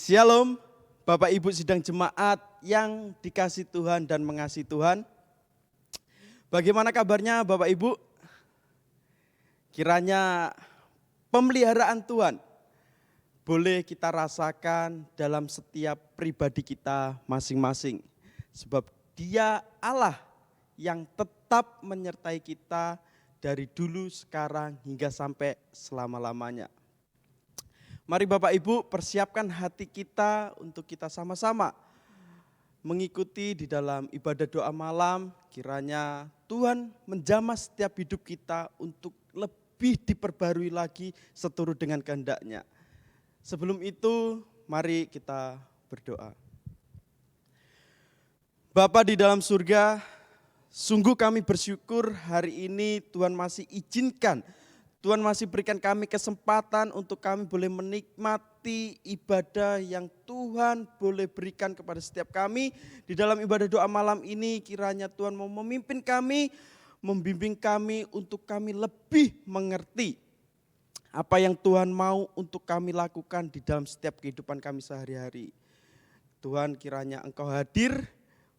Shalom, Bapak Ibu sidang jemaat yang dikasih Tuhan dan mengasihi Tuhan. Bagaimana kabarnya Bapak Ibu? Kiranya pemeliharaan Tuhan boleh kita rasakan dalam setiap pribadi kita masing-masing. Sebab Dia Allah yang tetap menyertai kita dari dulu, sekarang, hingga sampai selama-lamanya. Mari Bapak Ibu persiapkan hati kita untuk kita sama-sama mengikuti di dalam ibadah doa malam. Kiranya Tuhan menjamah setiap hidup kita untuk lebih diperbarui lagi seturut dengan kehendak-Nya. Sebelum itu mari kita berdoa. Bapa di dalam surga, sungguh kami bersyukur hari ini Tuhan masih izinkan, Tuhan masih berikan kami kesempatan untuk kami boleh menikmati ibadah yang Tuhan boleh berikan kepada setiap kami. Di dalam ibadah doa malam ini kiranya Tuhan mau memimpin kami, membimbing kami untuk kami lebih mengerti apa yang Tuhan mau untuk kami lakukan di dalam setiap kehidupan kami sehari-hari. Tuhan, kiranya Engkau hadir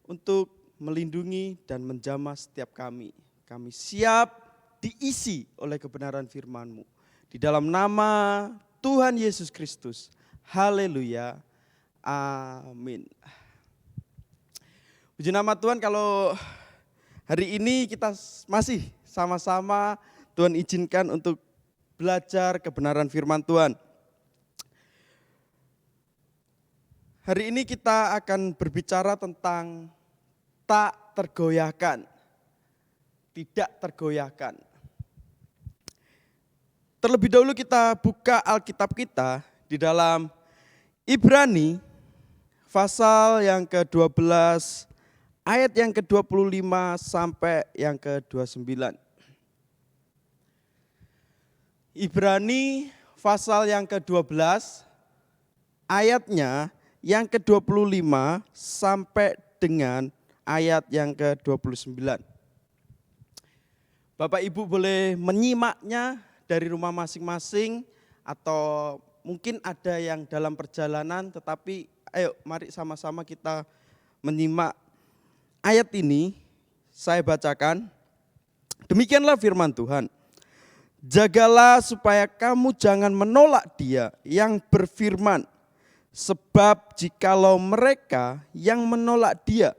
untuk melindungi dan menjamah setiap kami. Kami siap diisi oleh kebenaran firman-Mu. Di dalam nama Tuhan Yesus Kristus. Haleluya. Amin. Puji nama Tuhan, kalau hari ini kita masih sama-sama Tuhan izinkan untuk belajar kebenaran firman Tuhan. Hari ini kita akan berbicara tentang tak tergoyahkan, tidak tergoyahkan. Terlebih dahulu kita buka Alkitab kita di dalam Ibrani pasal yang ke-12 ayat yang ke-25 sampai yang ke-29. Ibrani pasal yang ke-12 ayatnya yang ke-25 sampai dengan ayat yang ke-29. Bapak Ibu boleh menyimaknya dari rumah masing-masing atau mungkin ada yang dalam perjalanan, tetapi ayo mari sama-sama kita menyimak ayat ini. Saya bacakan, demikianlah firman Tuhan. Jagalah supaya kamu jangan menolak Dia yang berfirman, sebab jikalau mereka yang menolak Dia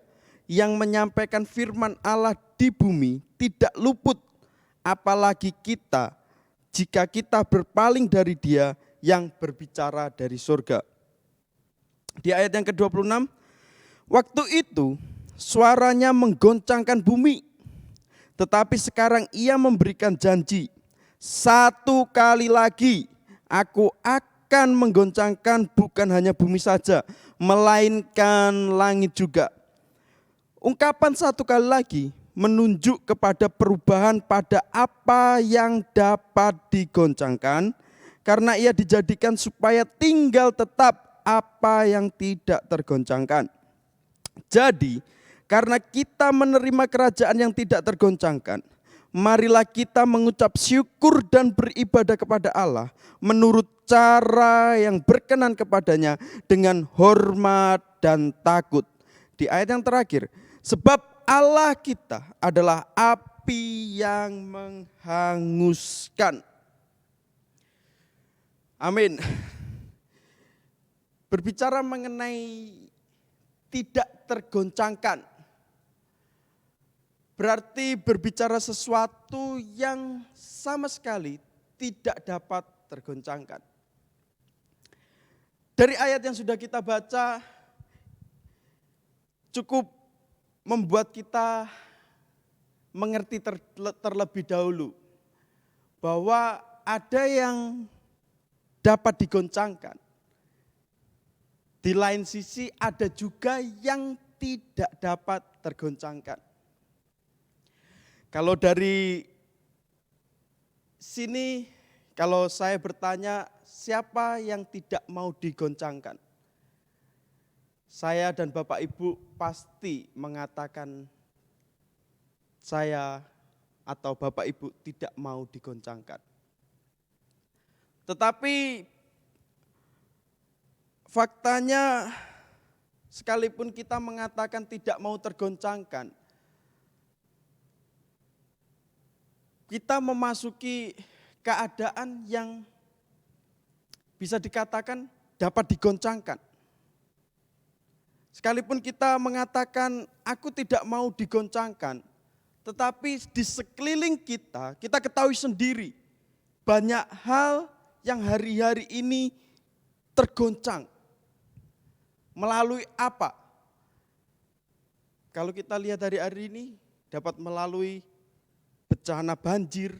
yang menyampaikan firman Allah di bumi tidak luput, apalagi kita, jika kita berpaling dari Dia yang berbicara dari surga. Di ayat yang ke-26, waktu itu suaranya menggoncangkan bumi, tetapi sekarang Ia memberikan janji, satu kali lagi aku akan menggoncangkan bukan hanya bumi saja, melainkan langit juga. Ungkapan satu kali lagi menunjuk kepada perubahan pada apa yang dapat digoncangkan, karena ia dijadikan supaya tinggal tetap apa yang tidak tergoncangkan. Jadi, karena kita menerima kerajaan yang tidak tergoncangkan, marilah kita mengucap syukur dan beribadah kepada Allah menurut cara yang berkenan kepadanya dengan hormat dan takut. Di ayat yang terakhir, sebab Allah kita adalah api yang menghanguskan. Amin. Berbicara mengenai tidak tergoncangkan, berarti berbicara sesuatu yang sama sekali tidak dapat tergoncangkan. Dari ayat yang sudah kita baca, cukup membuat kita mengerti terlebih dahulu bahwa ada yang dapat digoncangkan. Di lain sisi ada juga yang tidak dapat tergoncangkan. Kalau dari sini, kalau saya bertanya siapa yang tidak mau digoncangkan? Saya dan Bapak Ibu pasti mengatakan saya atau Bapak Ibu tidak mau digoncangkan. Tetapi faktanya sekalipun kita mengatakan tidak mau tergoncangkan, kita memasuki keadaan yang bisa dikatakan dapat digoncangkan. Sekalipun kita mengatakan aku tidak mau digoncangkan, tetapi di sekeliling kita, kita ketahui sendiri banyak hal yang hari-hari ini tergoncang. Melalui apa? Kalau kita lihat hari-hari ini dapat melalui bencana banjir,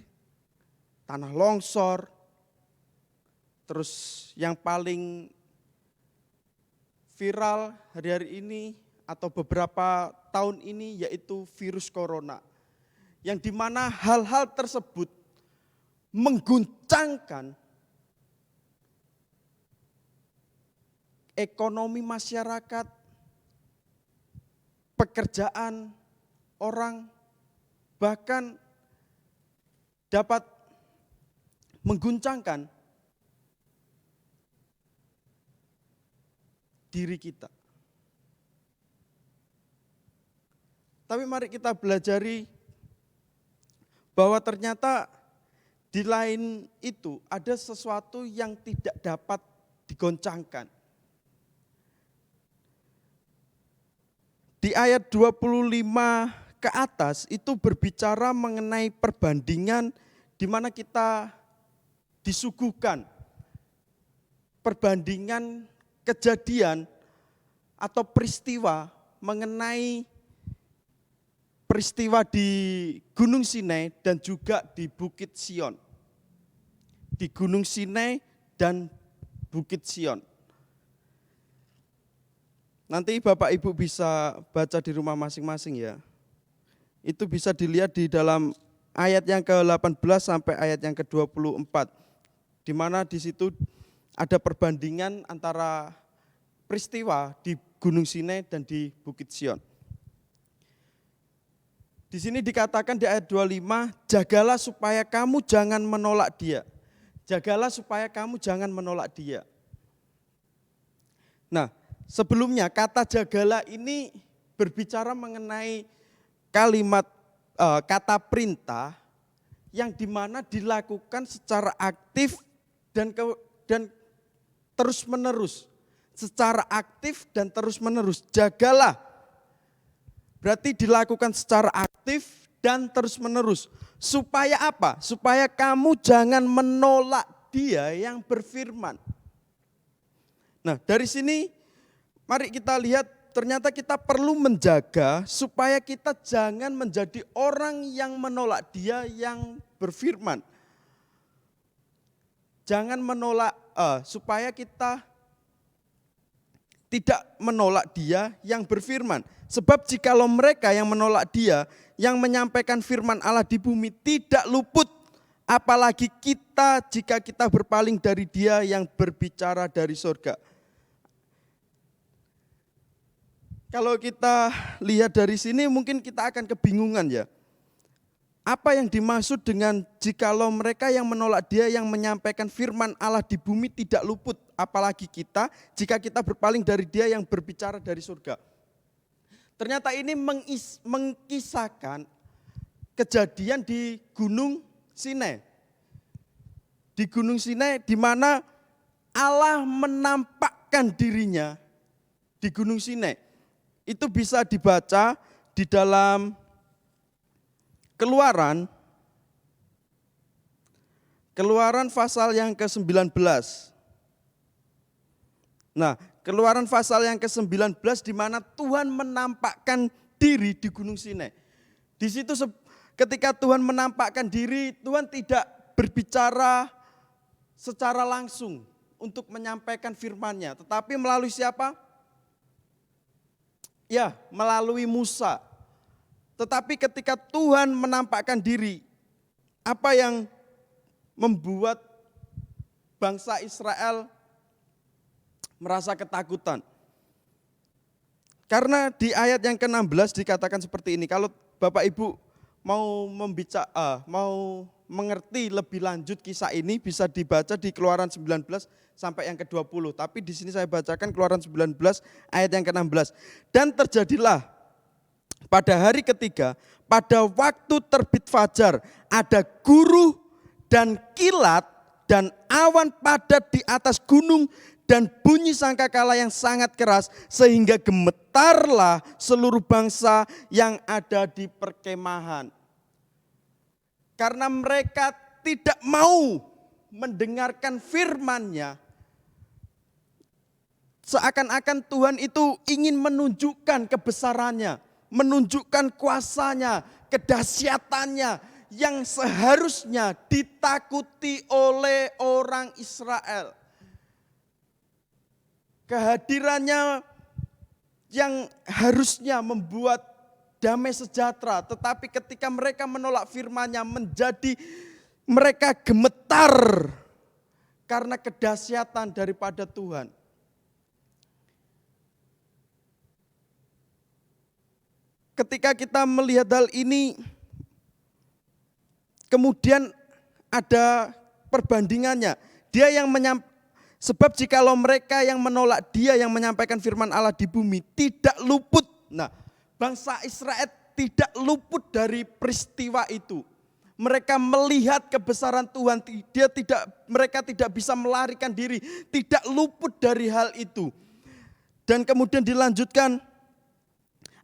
tanah longsor, terus yang paling viral hari-hari ini atau beberapa tahun ini yaitu virus corona. Yang dimana hal-hal tersebut mengguncangkan ekonomi masyarakat, pekerjaan orang, bahkan dapat mengguncangkan diri kita. Tapi mari kita belajari bahwa ternyata di lain itu ada sesuatu yang tidak dapat digoncangkan. Di ayat 25 ke atas itu berbicara mengenai perbandingan di mana kita disuguhkan perbandingan kejadian atau peristiwa mengenai peristiwa di Gunung Sinai dan juga di Bukit Sion. Di Gunung Sinai dan Bukit Sion. Nanti Bapak Ibu bisa baca di rumah masing-masing ya. Itu bisa dilihat di dalam ayat yang ke-18 sampai ayat yang ke-24. Di mana di situ ada perbandingan antara peristiwa di Gunung Sinai dan di Bukit Sion. Di sini dikatakan di ayat 25, jagalah supaya kamu jangan menolak dia. Jagalah supaya kamu jangan menolak dia. Nah, sebelumnya kata jagalah ini berbicara mengenai kalimat kata perintah yang dimana dilakukan secara aktif dan terus menerus, secara aktif dan terus menerus. Jagalah, berarti dilakukan secara aktif dan terus menerus. Supaya apa? Supaya kamu jangan menolak dia yang berfirman. Nah dari sini mari kita lihat ternyata kita perlu menjaga supaya kita jangan menjadi orang yang menolak dia yang berfirman. Jangan menolak, supaya kita tidak menolak dia yang berfirman. Sebab jikalau mereka yang menolak dia yang menyampaikan firman Allah di bumi tidak luput. Apalagi kita jika kita berpaling dari dia yang berbicara dari surga. Kalau kita lihat dari sini mungkin kita akan kebingungan ya. Apa yang dimaksud dengan jikalau mereka yang menolak dia yang menyampaikan firman Allah di bumi tidak luput. Apalagi kita jika kita berpaling dari dia yang berbicara dari surga. Ternyata ini mengkisahkan kejadian di Gunung Sinai. Di Gunung Sinai di mana Allah menampakkan dirinya di Gunung Sinai. Itu bisa dibaca di dalam Keluaran pasal yang ke-19. Nah, Keluaran pasal yang ke-19 di mana Tuhan menampakkan diri di Gunung Sinai. Di situ ketika Tuhan menampakkan diri, Tuhan tidak berbicara secara langsung untuk menyampaikan firman-Nya, tetapi melalui siapa? Ya, melalui Musa. Tetapi ketika Tuhan menampakkan diri, apa yang membuat bangsa Israel merasa ketakutan? Karena di ayat yang ke-16 dikatakan seperti ini, kalau Bapak Ibu mau mengerti lebih lanjut kisah ini bisa dibaca di Keluaran 19 sampai yang ke-20. Tapi di sini saya bacakan Keluaran 19 ayat yang ke-16. Dan terjadilah pada hari ketiga, pada waktu terbit fajar, ada guruh dan kilat dan awan padat di atas gunung dan bunyi sangkakala yang sangat keras sehingga gemetarlah seluruh bangsa yang ada di perkemahan. Karena mereka tidak mau mendengarkan firman-Nya, seakan-akan Tuhan itu ingin menunjukkan kebesarannya, menunjukkan kuasanya, kedahsyatannya yang seharusnya ditakuti oleh orang Israel. Kehadirannya yang harusnya membuat damai sejahtera, tetapi ketika mereka menolak firman-Nya menjadi mereka gemetar karena kedahsyatan daripada Tuhan. Ketika kita melihat hal ini, kemudian ada perbandingannya. Dia yang sebab jikalau mereka yang menolak Dia yang menyampaikan firman Allah di bumi tidak luput. Nah, bangsa Israel tidak luput dari peristiwa itu. Mereka melihat kebesaran Tuhan, mereka tidak bisa melarikan diri, tidak luput dari hal itu. Dan kemudian dilanjutkan,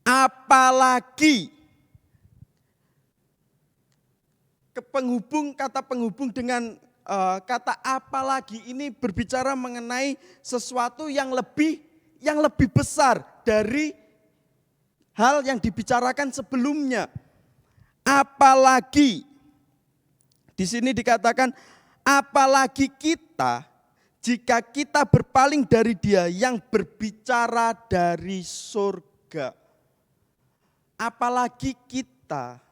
apalagi kata penghubung dengan kata apalagi ini berbicara mengenai sesuatu yang lebih besar dari hal yang dibicarakan sebelumnya. Apalagi di sini dikatakan apalagi kita jika kita berpaling dari Dia yang berbicara dari surga. Apalagi kita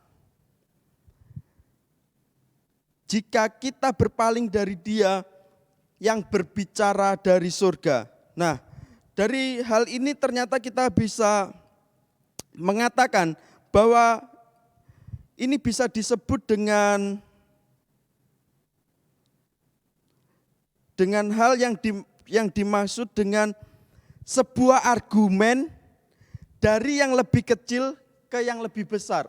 jika kita berpaling dari Dia yang berbicara dari surga. Nah, dari hal ini ternyata kita bisa mengatakan bahwa ini bisa disebut dengan hal yang dimaksud dengan sebuah argumen dari yang lebih kecil ke yang lebih besar.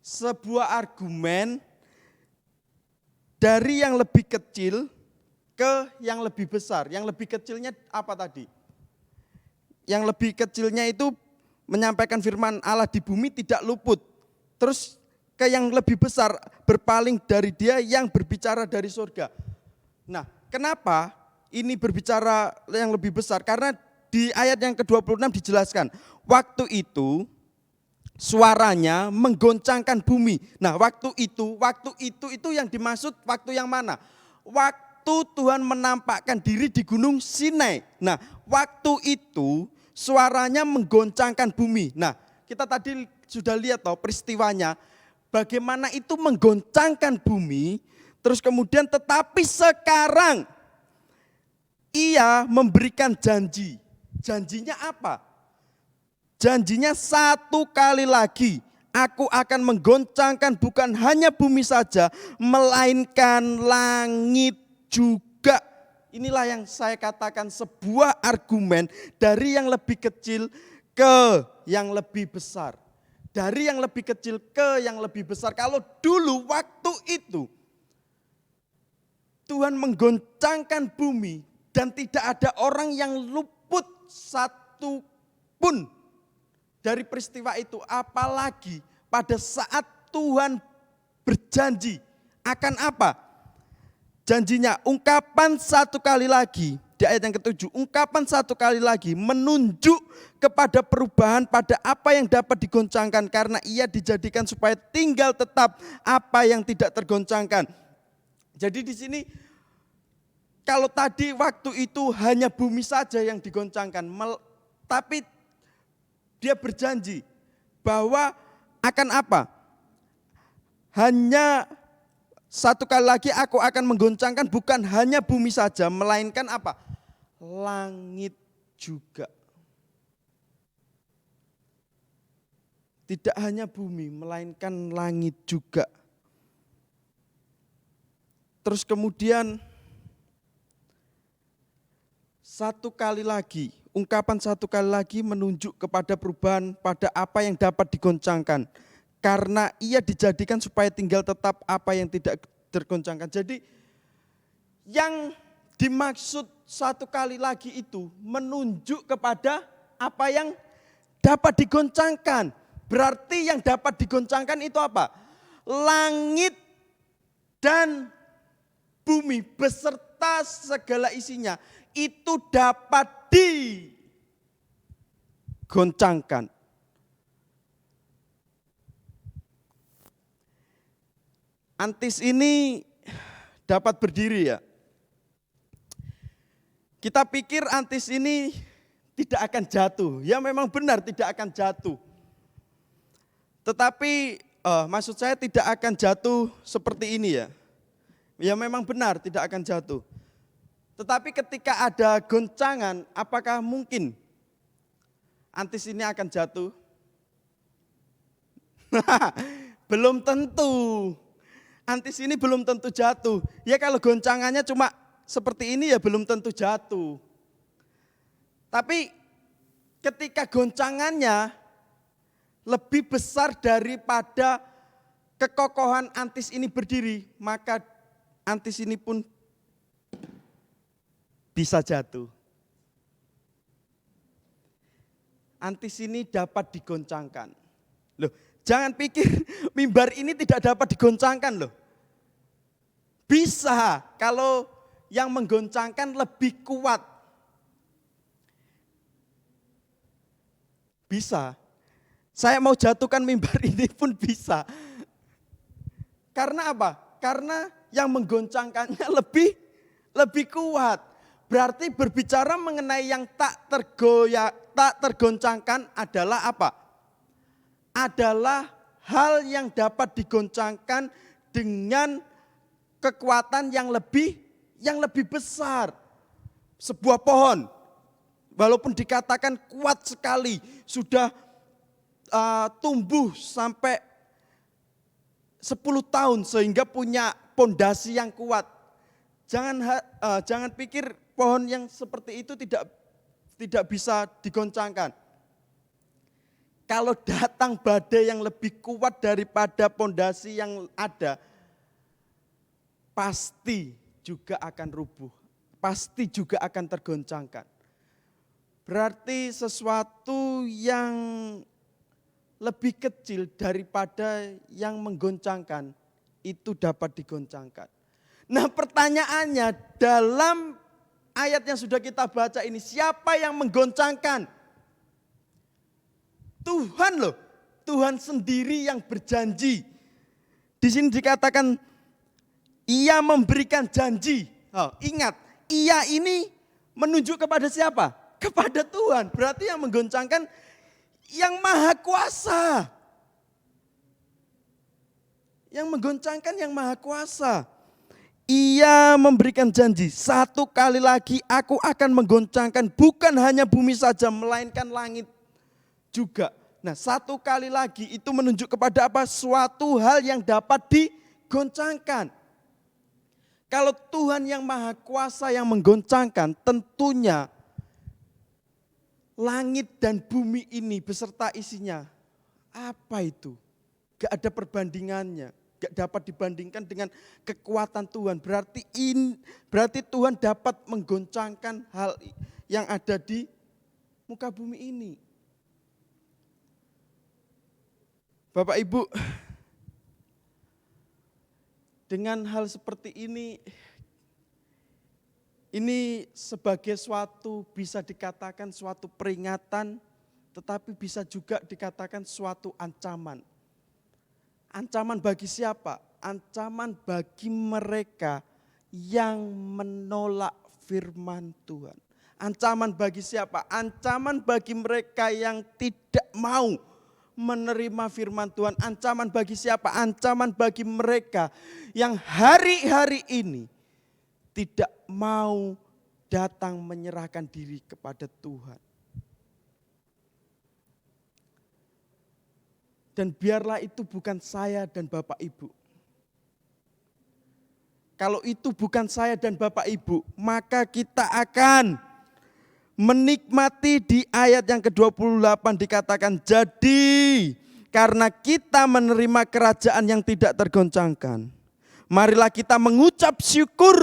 Sebuah argumen dari yang lebih kecil ke yang lebih besar. Yang lebih kecilnya apa tadi? Yang lebih kecilnya itu menyampaikan firman Allah di bumi tidak luput. Terus ke yang lebih besar berpaling dari Dia yang berbicara dari surga. Nah, kenapa ini berbicara yang lebih besar? Karena di ayat yang ke-26 dijelaskan, waktu itu suaranya menggoncangkan bumi. Nah, waktu itu yang dimaksud waktu yang mana? Waktu Tuhan menampakkan diri di Gunung Sinai. Nah, waktu itu suaranya menggoncangkan bumi. Nah, kita tadi sudah lihat peristiwanya, bagaimana itu menggoncangkan bumi, terus kemudian tetapi sekarang Ia memberikan janji. Janjinya apa? Janjinya satu kali lagi, aku akan menggoncangkan bukan hanya bumi saja, melainkan langit juga. Inilah yang saya katakan sebuah argumen dari yang lebih kecil ke yang lebih besar. Dari yang lebih kecil ke yang lebih besar. Kalau dulu waktu itu Tuhan menggoncangkan bumi dan tidak ada orang yang luput satu pun dari peristiwa itu. Apalagi pada saat Tuhan berjanji akan apa? Janjinya ungkapan satu kali lagi, di ayat yang ke-7, ungkapan satu kali lagi menunjuk kepada perubahan pada apa yang dapat digoncangkan karena Ia dijadikan supaya tinggal tetap apa yang tidak tergoncangkan. Jadi di sini kalau tadi waktu itu hanya bumi saja yang digoncangkan, tapi Dia berjanji bahwa akan apa? Hanya satu kali lagi aku akan menggoncangkan bukan hanya bumi saja, melainkan apa? Langit juga. Tidak hanya bumi, melainkan langit juga. Terus kemudian satu kali lagi, ungkapan satu kali lagi menunjuk kepada perubahan pada apa yang dapat digoncangkan. Karena ia dijadikan supaya tinggal tetap apa yang tidak tergoncangkan. Jadi yang dimaksud satu kali lagi itu menunjuk kepada apa yang dapat digoncangkan. Berarti yang dapat digoncangkan itu apa? Langit dan bumi beserta segala isinya itu dapat digoncangkan. Antis ini dapat berdiri ya. Kita pikir antis ini tidak akan jatuh. Ya memang benar tidak akan jatuh. Tetapi maksud saya tidak akan jatuh seperti ini ya. Ya memang benar tidak akan jatuh. Tetapi ketika ada goncangan, apakah mungkin antis ini akan jatuh? Belum tentu. Antis ini belum tentu jatuh. Ya kalau goncangannya cuma seperti ini ya belum tentu jatuh. Tapi ketika goncangannya lebih besar daripada kekokohan antis ini berdiri, maka antis ini pun bisa jatuh. Antis ini dapat digoncangkan. Loh, jangan pikir mimbar ini tidak dapat digoncangkan loh. Bisa kalau yang menggoncangkan lebih kuat. Bisa. Saya mau jatuhkan mimbar ini pun bisa. Karena apa? Karena yang menggoncangkannya lebih kuat. Berarti berbicara mengenai yang tak tergoncangkan adalah apa? Adalah hal yang dapat digoncangkan dengan kekuatan yang lebih besar. Sebuah pohon, walaupun dikatakan kuat sekali, sudah tumbuh sampai 10 tahun sehingga punya pondasi yang kuat. Jangan pikir pohon yang seperti itu tidak bisa digoncangkan. Kalau datang badai yang lebih kuat daripada pondasi yang ada, pasti juga akan rubuh, pasti juga akan tergoncangkan. Berarti sesuatu yang lebih kecil daripada yang menggoncangkan itu dapat digoncangkan. Nah pertanyaannya dalam ayat yang sudah kita baca ini, siapa yang menggoncangkan? Tuhan loh, Tuhan sendiri yang berjanji. Di sini dikatakan ia memberikan janji. Ingat, ia ini menunjuk kepada siapa? Kepada Tuhan. Berarti yang menggoncangkan yang maha kuasa. Yang menggoncangkan yang maha kuasa. Ia memberikan janji, satu kali lagi aku akan menggoncangkan bukan hanya bumi saja, melainkan langit juga. Nah satu kali lagi itu menunjuk kepada apa? Suatu hal yang dapat digoncangkan. Kalau Tuhan yang maha kuasa yang menggoncangkan, tentunya langit dan bumi ini beserta isinya, apa itu? Gak ada perbandingannya. Gak dapat dibandingkan dengan kekuatan Tuhan. Berarti Tuhan dapat menggoncangkan hal yang ada di muka bumi ini. Bapak Ibu, dengan hal seperti ini sebagai suatu bisa dikatakan suatu peringatan, tetapi bisa juga dikatakan suatu ancaman. Ancaman bagi siapa? Ancaman bagi mereka yang menolak firman Tuhan. Ancaman bagi siapa? Ancaman bagi mereka yang tidak mau menerima firman Tuhan. Ancaman bagi siapa? Ancaman bagi mereka yang hari-hari ini tidak mau datang menyerahkan diri kepada Tuhan. Dan biarlah itu bukan saya dan Bapak Ibu. kalau itu bukan saya dan Bapak Ibu, maka kita akan menikmati di ayat yang ke-28 dikatakan, jadi karena kita menerima kerajaan yang tidak tergoncangkan, marilah kita mengucap syukur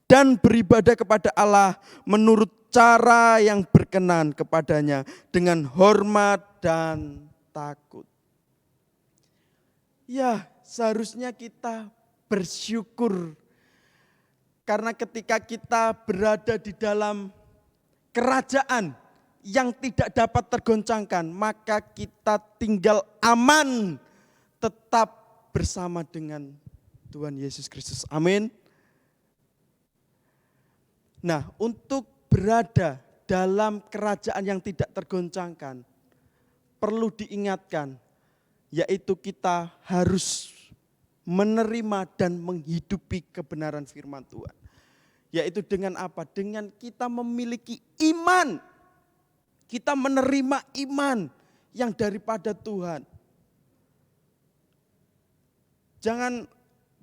dan beribadah kepada Allah menurut cara yang berkenan kepadanya dengan hormat dan takut. Ya, seharusnya kita bersyukur karena ketika kita berada di dalam kerajaan yang tidak dapat tergoncangkan, maka kita tinggal aman tetap bersama dengan Tuhan Yesus Kristus. Amin. Nah, untuk berada dalam kerajaan yang tidak tergoncangkan, perlu diingatkan, yaitu kita harus menerima dan menghidupi kebenaran firman Tuhan. Yaitu dengan apa? Dengan kita memiliki iman. Kita menerima iman yang daripada Tuhan. Jangan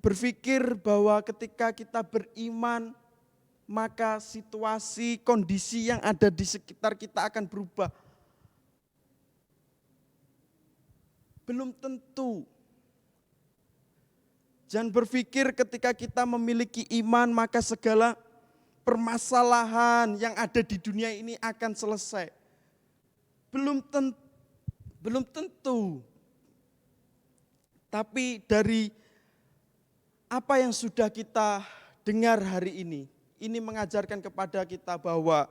berpikir bahwa ketika kita beriman, maka situasi, kondisi yang ada di sekitar kita akan berubah. Belum tentu. Jangan berpikir ketika kita memiliki iman, maka segala permasalahan yang ada di dunia ini akan selesai. Belum tentu. Tapi dari apa yang sudah kita dengar hari ini mengajarkan kepada kita bahwa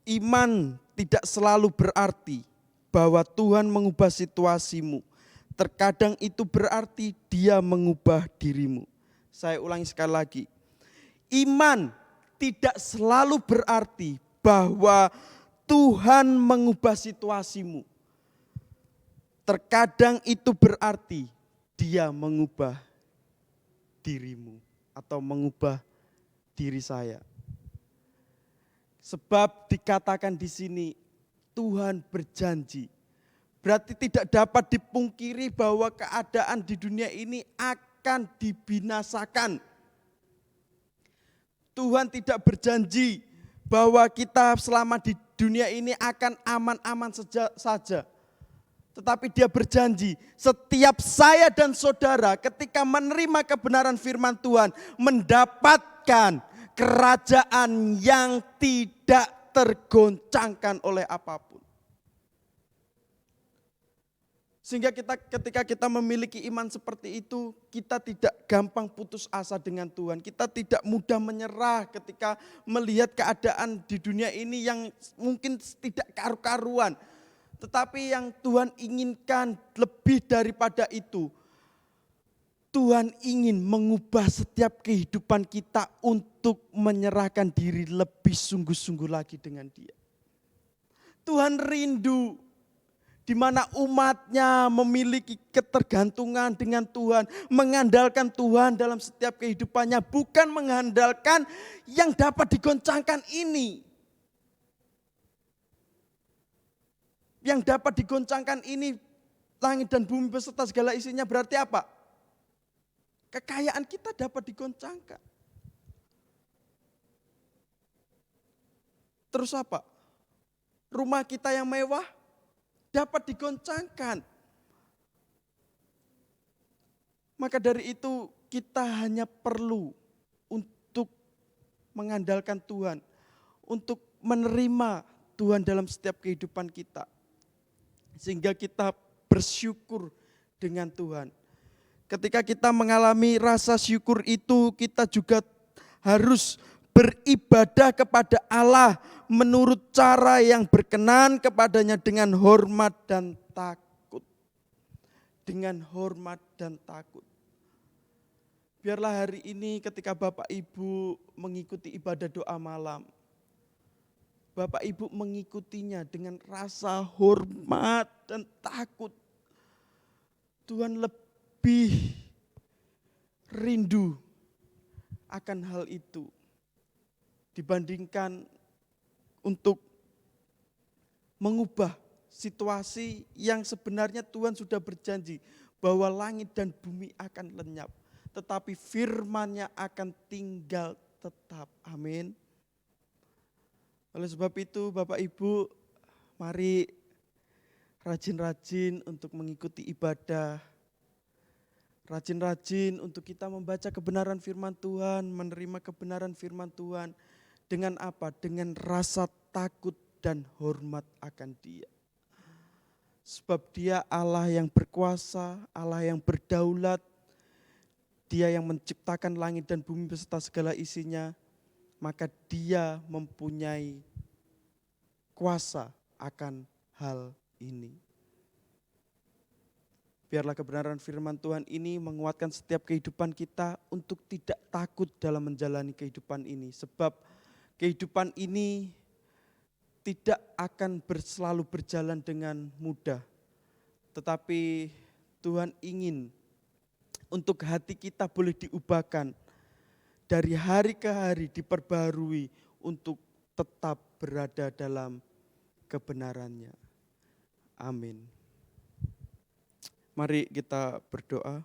iman tidak selalu berarti bahwa Tuhan mengubah situasimu. Terkadang itu berarti Dia mengubah dirimu. Saya ulangi sekali lagi. Iman tidak selalu berarti bahwa Tuhan mengubah situasimu. Terkadang itu berarti Dia mengubah dirimu atau mengubah diri saya. Sebab dikatakan di sini Tuhan berjanji. Berarti tidak dapat dipungkiri bahwa keadaan di dunia ini akan dibinasakan. Tuhan tidak berjanji bahwa kita selama di dunia ini akan aman-aman saja. Tetapi Dia berjanji setiap saya dan saudara ketika menerima kebenaran firman Tuhan mendapatkan kerajaan yang tidak tergoncangkan oleh apapun. Sehingga ketika kita memiliki iman seperti itu, kita tidak gampang putus asa dengan Tuhan. Kita tidak mudah menyerah ketika melihat keadaan di dunia ini yang mungkin tidak karu-karuan. Tetapi yang Tuhan inginkan lebih daripada itu, Tuhan ingin mengubah setiap kehidupan kita untuk menyerahkan diri lebih sungguh-sungguh lagi dengan Dia. Tuhan rindu di mana umatnya memiliki ketergantungan dengan Tuhan, mengandalkan Tuhan dalam setiap kehidupannya, bukan mengandalkan yang dapat digoncangkan ini. Yang dapat digoncangkan ini, langit dan bumi beserta segala isinya, berarti apa? Kekayaan kita dapat digoncangkan. Terus apa? Rumah kita yang mewah dapat digoncangkan. Maka dari itu kita hanya perlu untuk mengandalkan Tuhan, untuk menerima Tuhan dalam setiap kehidupan kita. Sehingga kita bersyukur dengan Tuhan. Ketika kita mengalami rasa syukur itu, kita juga harus beribadah kepada Allah menurut cara yang berkenan kepadanya dengan hormat dan takut. Dengan hormat dan takut. Biarlah hari ini ketika Bapak Ibu mengikuti ibadah doa malam, Bapak Ibu mengikutinya dengan rasa hormat dan takut. Tuhan lebih rindu akan hal itu dibandingkan untuk mengubah situasi yang sebenarnya Tuhan sudah berjanji bahwa langit dan bumi akan lenyap, tetapi firman-Nya akan tinggal tetap. Amin. Oleh sebab itu Bapak Ibu, mari rajin-rajin untuk mengikuti ibadah, rajin-rajin untuk kita membaca kebenaran firman Tuhan, menerima kebenaran firman Tuhan. Dengan apa? Dengan rasa takut dan hormat akan Dia. Sebab Dia Allah yang berkuasa, Allah yang berdaulat, Dia yang menciptakan langit dan bumi beserta segala isinya, maka Dia mempunyai kuasa akan hal ini. Biarlah kebenaran firman Tuhan ini menguatkan setiap kehidupan kita untuk tidak takut dalam menjalani kehidupan ini. Sebab kehidupan ini tidak akan selalu berjalan dengan mudah. Tetapi Tuhan ingin untuk hati kita boleh diubahkan. Dari hari ke hari diperbarui untuk tetap berada dalam kebenarannya. Amin. Mari kita berdoa.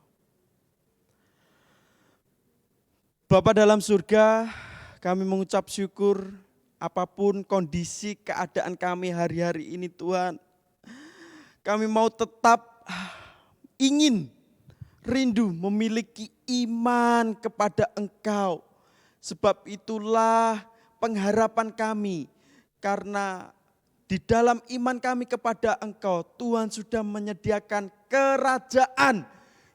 Bapa dalam surga, kami mengucap syukur apapun kondisi keadaan kami hari-hari ini Tuhan. Kami mau tetap ingin rindu memiliki iman kepada Engkau. Sebab itulah pengharapan kami, karena di dalam iman kami kepada Engkau, Tuhan sudah menyediakan kerajaan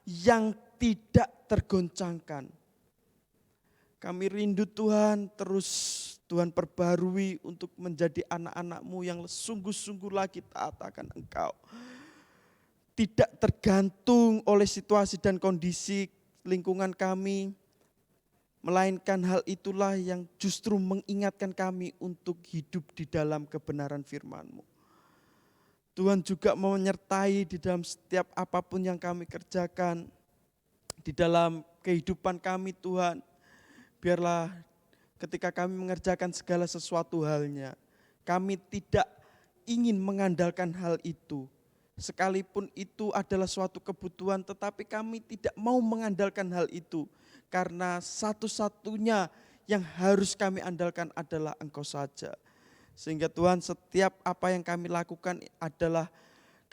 yang tidak tergoncangkan. Kami rindu Tuhan, terus Tuhan perbarui untuk menjadi anak-anak-Mu yang sungguh-sungguh lagi taat akan Engkau. Tidak tergantung oleh situasi dan kondisi lingkungan kami, melainkan hal itulah yang justru mengingatkan kami untuk hidup di dalam kebenaran firman-Mu. Tuhan juga menyertai di dalam setiap apapun yang kami kerjakan, di dalam kehidupan kami Tuhan. Biarlah ketika kami mengerjakan segala sesuatu halnya, kami tidak ingin mengandalkan hal itu. Sekalipun itu adalah suatu kebutuhan, tetapi kami tidak mau mengandalkan hal itu. Karena satu-satunya yang harus kami andalkan adalah Engkau saja. Sehingga Tuhan, setiap apa yang kami lakukan adalah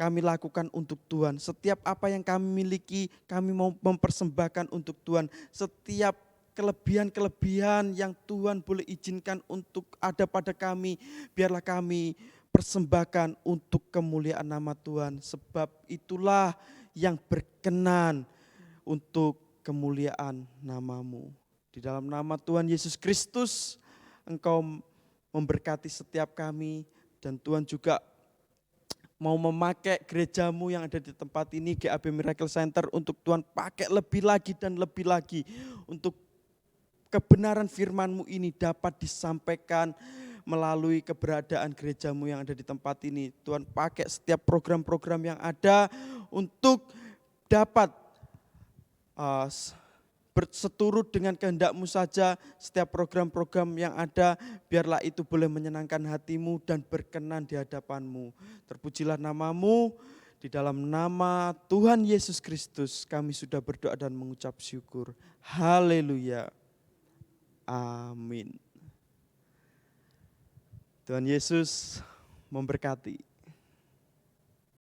kami lakukan untuk Tuhan. Setiap apa yang kami miliki, kami mau mempersembahkan untuk Tuhan. Setiap kelebihan-kelebihan yang Tuhan boleh izinkan untuk ada pada kami, biarlah kami persembahkan untuk kemuliaan nama Tuhan. Sebab itulah yang berkenan untuk kemuliaan nama-Mu. Di dalam nama Tuhan Yesus Kristus, Engkau memberkati setiap kami, dan Tuhan juga mau memakai gereja-Mu yang ada di tempat ini, GAB Miracle Center, untuk Tuhan pakai lebih lagi dan lebih lagi, untuk kebenaran firman-Mu ini dapat disampaikan melalui keberadaan gereja-Mu yang ada di tempat ini. Tuhan pakai setiap program-program yang ada untuk dapat berseturut dengan kehendak-Mu saja. Setiap program-program yang ada, biarlah itu boleh menyenangkan hati-Mu dan berkenan di hadapan-Mu. Terpujilah nama-Mu, di dalam nama Tuhan Yesus Kristus kami sudah berdoa dan mengucap syukur. Haleluya. Amin. Tuhan Yesus memberkati.